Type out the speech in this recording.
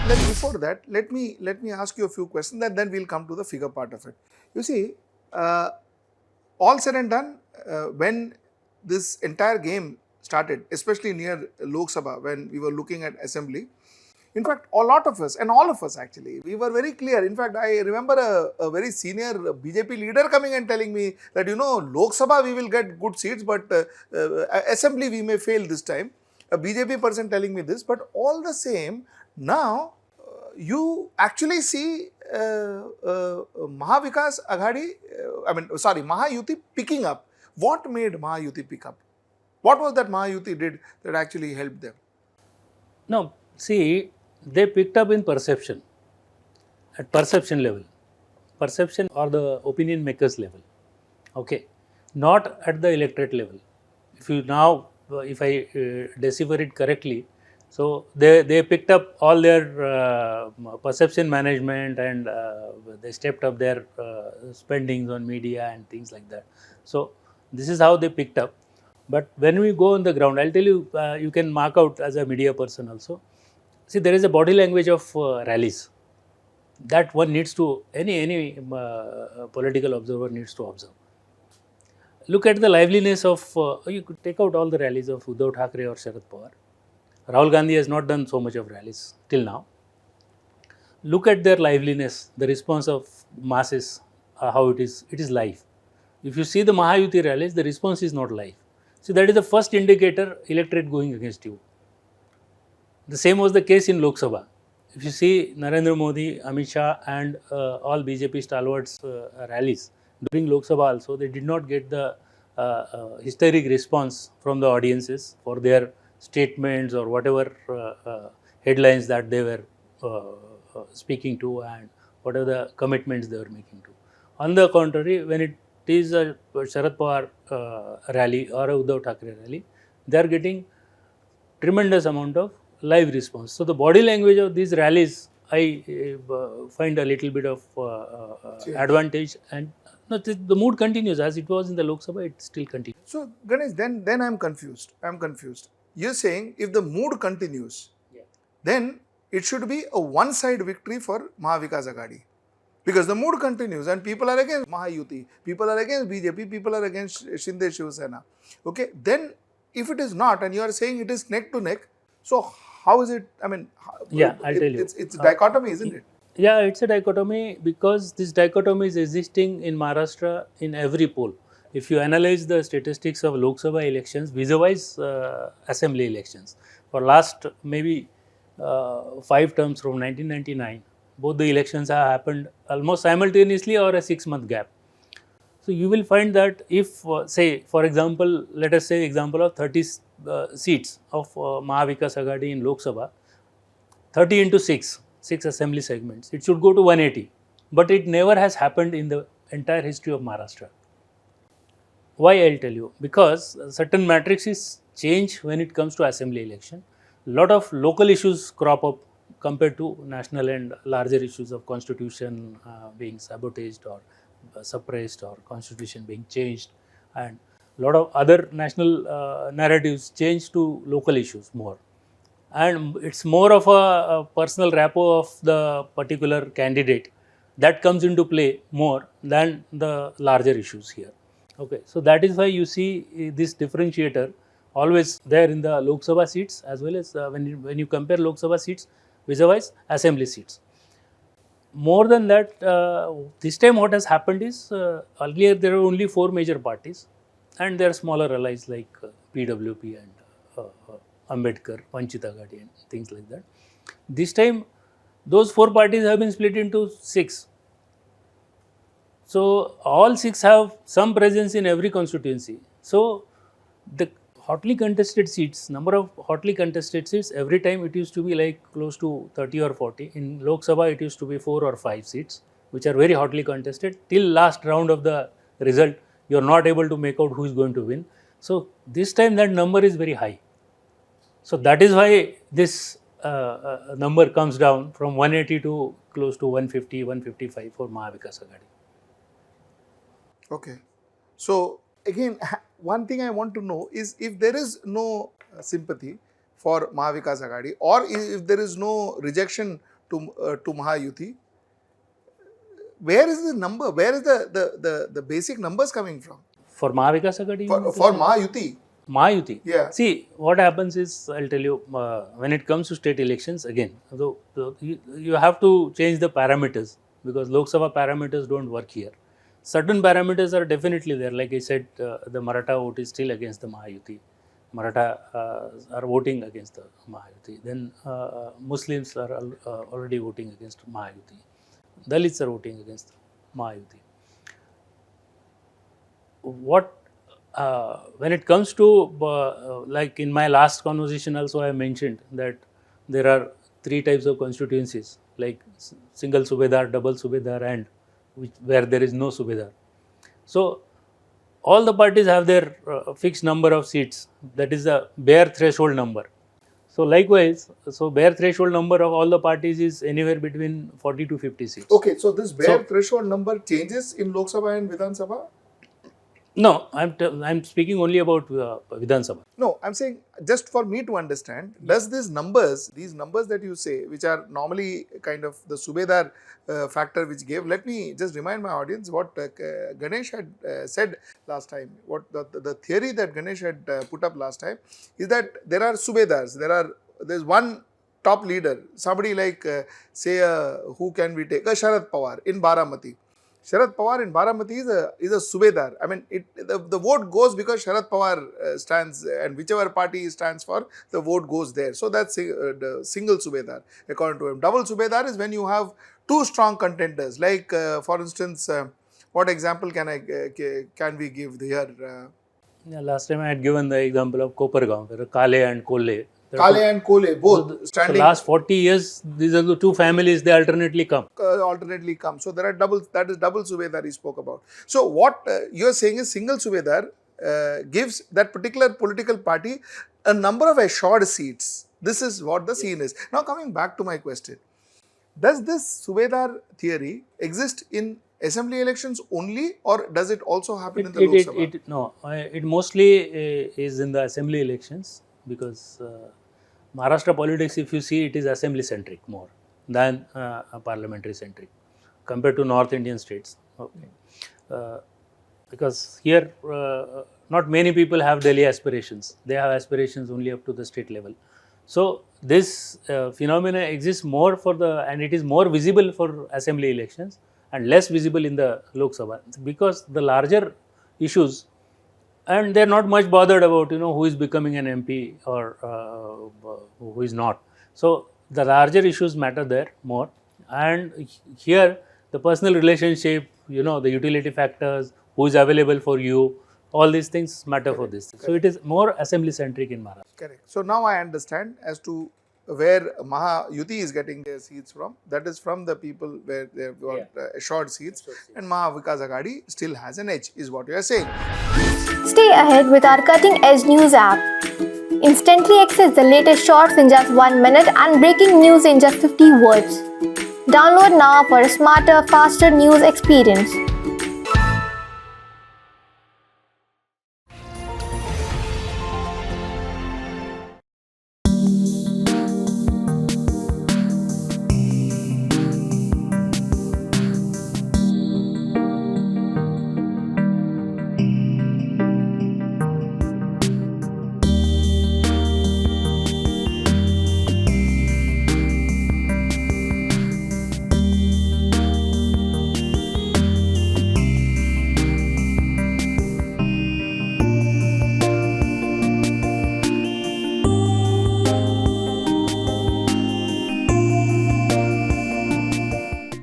Then before that, let me ask you a few questions, and then we'll come to the figure part of it. You see, uh, all said and done, when this entire game started, especially near Lok Sabha, when we were looking at assembly, in fact, a lot of us, and all of us actually, we were very clear. In fact, I remember a very senior BJP leader coming and telling me that, Lok Sabha we will get good seats, but assembly we may fail this time. A BJP person telling me this, but all the same, now you actually see Maha Yuti picking up. What made Maha Yuti pick up? What was that Maha Yuti did that actually helped them? No, see, they picked up in perception, at perception level, perception or the opinion makers level, okay, not at the electorate level. If you now, if I decipher it correctly, so they picked up all their perception management and they stepped up their spendings on media and things like that. So this is how they picked up. But when we go on the ground, I'll tell you, you can mark out as a media person also. See, there is a body language of rallies that one needs to, any political observer needs to observe. Look at the liveliness of, you could take out all the rallies of Uddhav Thackeray or Sharad Pawar. Rahul Gandhi has not done so much of rallies till now. Look at their liveliness, the response of masses, how it is live. If you see the Maha Yuti rallies, the response is not live. See, that is the first indicator electorate going against you. The same was the case in Lok Sabha. If you see Narendra Modi, Amit Shah and all BJP stalwarts rallies during Lok Sabha also, they did not get the hysteric response from the audiences for their statements or whatever headlines that they were speaking to and whatever the commitments they were making to. On the contrary, when it is a Sharad Pawar rally or a Uddhav Thackeray rally, they are getting tremendous amount of live response. So the body language of these rallies, I find a little bit of advantage, and no, the mood continues as it was in the Lok Sabha. It still continues. So Ganesh, then I'm confused. You're saying if the mood continues, then it should be a one-side victory for Maha Vikas Aghadi. Because the mood continues and people are against Maha Yuti, people are against BJP, people are against Shinde Shiv Sena. Okay, then if it is not, and you are saying it is neck to neck, so how is it? I mean, yeah, I'll tell you. It's dichotomy, isn't it? Yeah, it's a dichotomy because this dichotomy is existing in Maharashtra in every poll. If you analyze the statistics of Lok Sabha elections vis-a-vis assembly elections, for last maybe 5 terms from 1999, both the elections have happened almost simultaneously or a 6-month gap. So you will find that if, say, for example, let us say example of 30 seats of Maha Vikas Aghadi in Lok Sabha, 30 into 6 assembly segments, it should go to 180. But it never has happened in the entire history of Maharashtra. Why, I'll tell you. Because certain matrices change when it comes to assembly election. A lot of local issues crop up compared to national and larger issues of constitution being sabotaged or suppressed or constitution being changed, and a lot of other national narratives change to local issues more. And it's more of a personal rapport of the particular candidate that comes into play more than the larger issues here. Okay, so that is why you see this differentiator always there in the Lok Sabha seats as well as when you compare Lok Sabha seats vis-a-vis assembly seats. More than that, this time what has happened is earlier there were only 4 major parties and there are smaller allies like PWP and Ambedkar, Vanchit Aghadi and things like that. This time those 4 parties have been split into 6. So all 6 have some presence in every constituency. So the hotly contested seats, number of hotly contested seats, every time it used to be like close to 30 or 40. In Lok Sabha, it used to be 4 or 5 seats, which are very hotly contested. Till last round of the result, you are not able to make out who is going to win. So this time that number is very high. So that is why this number comes down from 180 to close to 150, 155 for Maha Vikas Aghadi. Okay. So again, one thing I want to know is if there is no sympathy for Maha Vikas Aghadi, or if there is no rejection to Maha Yuti. Where is the number? Where is the basic numbers coming from? For Maha Vikas Aghadi? For Maha Yuti. Maha Yuti. Yeah. See, what happens is, I'll tell you, when it comes to state elections, again, you have to change the parameters, because Lok Sabha parameters don't work here. Certain parameters are definitely there. Like I said, the Maratha vote is still against the Maha Yuti. Maratha are voting against the Maha Yuti. Then Muslims are already voting against Maha Yuti. Dalits are voting against Maha Yuti. When it comes to, like in my last conversation also I mentioned that there are 3 types of constituencies, like single Subedar, double Subedar, and where there is no Subedar. So all the parties have their fixed number of seats, that is the bare threshold number. So likewise, bare threshold number of all the parties is anywhere between 40 to 50 seats. Okay, so this bare threshold number changes in Lok Sabha and Vidhan Sabha? No, I'm speaking only about Vidhan Sabha. No, I'm saying just for me to understand, does these numbers that you say, which are normally kind of the Subedar factor which gave, let me just remind my audience what Ganesh had said last time. What the theory that Ganesh had put up last time is that there are Subedars, there's one top leader, somebody like say who can we take? Sharad Pawar in Baramati. Sharad Pawar in Baramati is a Subedar. I mean, the vote goes because Sharad Pawar stands, and whichever party stands for, the vote goes there. So that's the single Subedar, according to him. Double Subedar is when you have 2 strong contenders. Like, for instance, what example can we give here? Last time I had given the example of Kopargaon, where Kale and Kole. Kale and Kole, both standing. The last 40 years, these are the 2 families, they alternately come. So there are that is double Subedar he spoke about. So what you are saying is single Subedar gives that particular political party a number of assured seats. This is what the scene is. Now coming back to my question. Does this Subedar theory exist in assembly elections only, or does it also happen in the Lok Sabha? No, it mostly is in the assembly elections, because Maharashtra politics, if you see, it is assembly centric more than parliamentary centric compared to North Indian states. Okay. Because here not many people have Delhi aspirations. They have aspirations only up to the state level. So this phenomena exists more and it is more visible for assembly elections and less visible in the Lok Sabha, because the larger issues, and they're not much bothered about who is becoming an MP or who is not. So the larger issues matter there more, and here the personal relationship, the utility factors, who is available for you, all these things matter for this. So it is more assembly centric in Maharashtra. Correct. So now I understand as to where Maha Yuti is getting their seats from. That is from the people where they have got assured seats, and Maha Vikas Aghadi still has an edge, is what you are saying. Stay ahead with our cutting edge news app. Instantly access the latest shorts in just 1 minute and breaking news in just 50 words. Download now for a smarter, faster news experience.